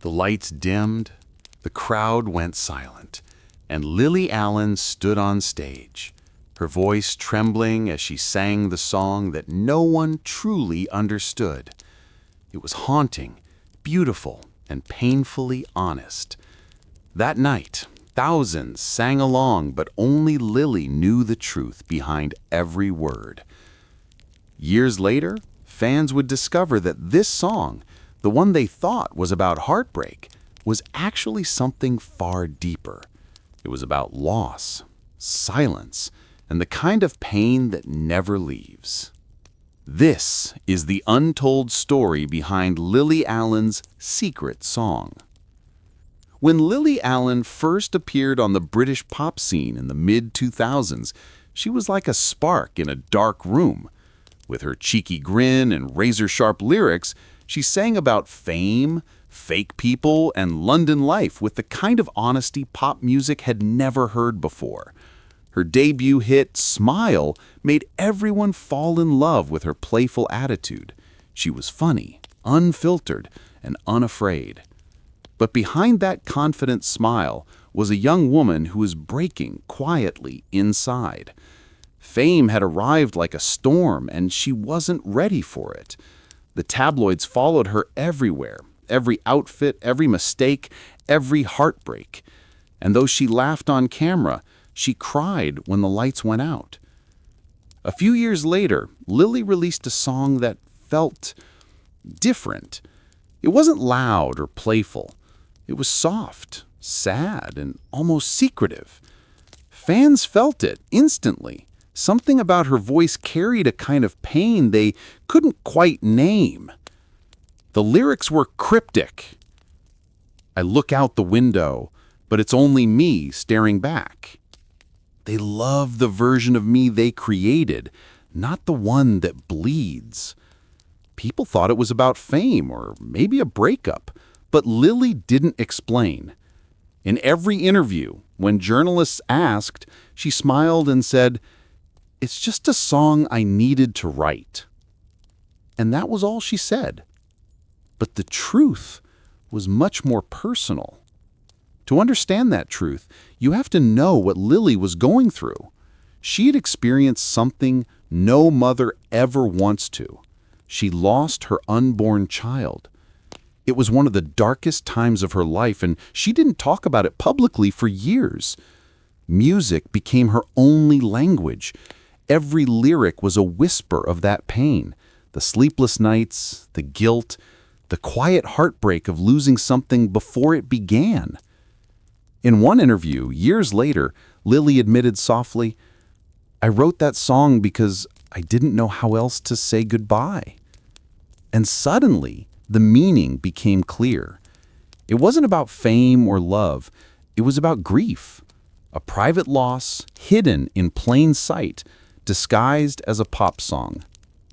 The lights dimmed, the crowd went silent, and Lily Allen stood on stage, her voice trembling as she sang the song that no one truly understood. It was haunting, beautiful, and painfully honest. That night, thousands sang along, but only Lily knew the truth behind every word. Years later, fans would discover that this song, the one they thought was about heartbreak, was actually something far deeper. It was about loss, silence, and the kind of pain that never leaves. This is the untold story behind Lily Allen's secret song. When Lily Allen first appeared on the British pop scene in the mid-2000s, she was like a spark in a dark room. With her cheeky grin and razor-sharp lyrics, she sang about fame, fake people, and London life with the kind of honesty pop music had never heard before. Her debut hit, Smile, made everyone fall in love with her playful attitude. She was funny, unfiltered, and unafraid. But behind that confident smile was a young woman who was breaking quietly inside. Fame had arrived like a storm, and she wasn't ready for it. The tabloids followed her everywhere, every outfit, every mistake, every heartbreak. And though she laughed on camera, she cried when the lights went out. A few years later, Lily released a song that felt different. It wasn't loud or playful. It was soft, sad, and almost secretive. Fans felt it instantly. Something about her voice carried a kind of pain they couldn't quite name. The lyrics were cryptic. I look out the window, but it's only me staring back. They love the version of me they created, not the one that bleeds. People thought it was about fame or maybe a breakup, but Lily didn't explain. In every interview, when journalists asked, she smiled and said, "It's just a song I needed to write." And that was all she said. But the truth was much more personal. To understand that truth, you have to know what Lily was going through. She had experienced something no mother ever wants to. She lost her unborn child. It was one of the darkest times of her life, and she didn't talk about it publicly for years. Music became her only language. Every lyric was a whisper of that pain, the sleepless nights, the guilt, the quiet heartbreak of losing something before it began. In one interview, years later, Lily admitted softly, "I wrote that song because I didn't know how else to say goodbye." And suddenly, the meaning became clear. It wasn't about fame or love. It was about grief, a private loss hidden in plain sight, disguised as a pop song.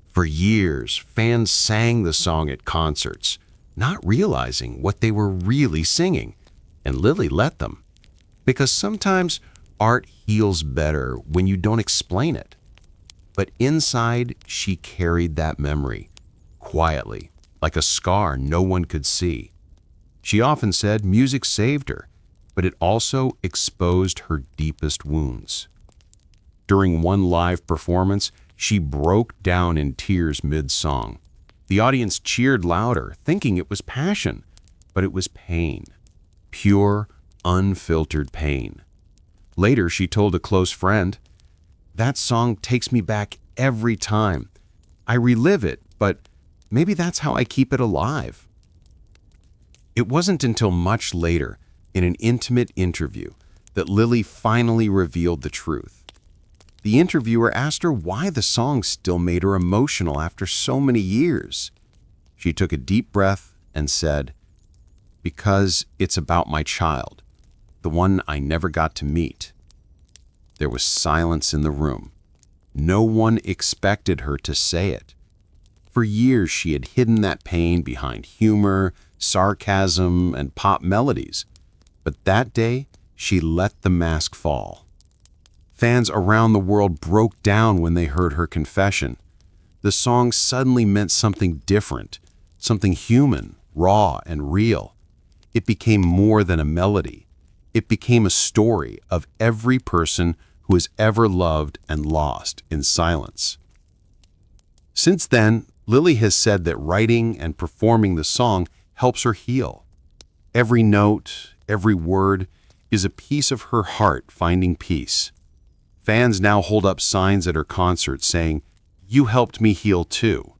For years, fans sang the song at concerts, not realizing what they were really singing, and Lily let them. Because sometimes art heals better when you don't explain it. But inside, she carried that memory, quietly, like a scar no one could see. She often said music saved her, but it also exposed her deepest wounds. During one live performance, she broke down in tears mid-song. The audience cheered louder, thinking it was passion, but it was pain. Pure, unfiltered pain. Later, she told a close friend, "That song takes me back every time. I relive it, but maybe that's how I keep it alive." It wasn't until much later, in an intimate interview, that Lily finally revealed the truth. The interviewer asked her why the song still made her emotional after so many years. She took a deep breath and said, "Because it's about my child, the one I never got to meet." There was silence in the room. No one expected her to say it. For years, she had hidden that pain behind humor, sarcasm, and pop melodies. But that day, she let the mask fall. Fans around the world broke down when they heard her confession. The song suddenly meant something different, something human, raw, and real. it became more than a melody. It became a story of every person who has ever loved and lost in silence. Since then, Lily has said that writing and performing the song helps her heal. Every note, every word is a piece of her heart finding peace. Fans now hold up signs at her concerts saying, "You helped me heal too."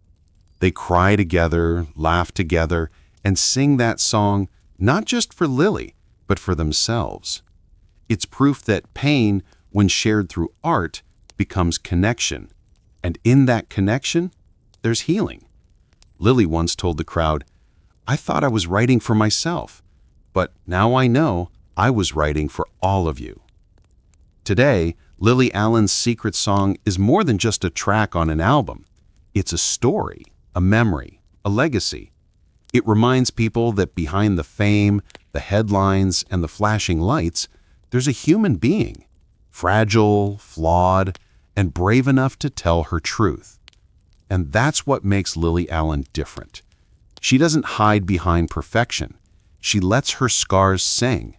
They cry together, laugh together, and sing that song not just for Lily, but for themselves. It's proof that pain, when shared through art, becomes connection. And in that connection, there's healing. Lily once told the crowd, "I thought I was writing for myself, but now I know I was writing for all of you." Today, Lily Allen's Secret Song is more than just a track on an album. It's a story, a memory, a legacy. It reminds people that behind the fame, the headlines, and the flashing lights, there's a human being, fragile, flawed, and brave enough to tell her truth. And that's what makes Lily Allen different. She doesn't hide behind perfection. She lets her scars sing.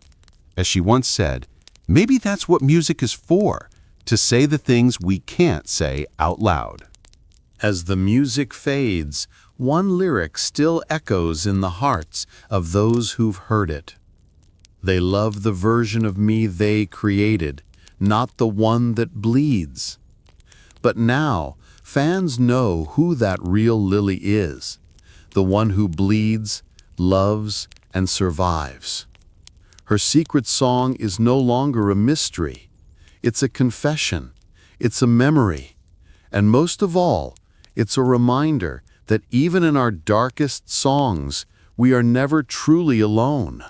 As she once said, maybe that's what music is for, to say the things we can't say out loud. As the music fades, one lyric still echoes in the hearts of those who've heard it. They love the version of me they created, not the one that bleeds. But now, fans know who that real Lily is, the one who bleeds, loves, and survives. Her secret song is no longer a mystery. It's a confession. It's a memory. And most of all, it's a reminder that even in our darkest songs, we are never truly alone.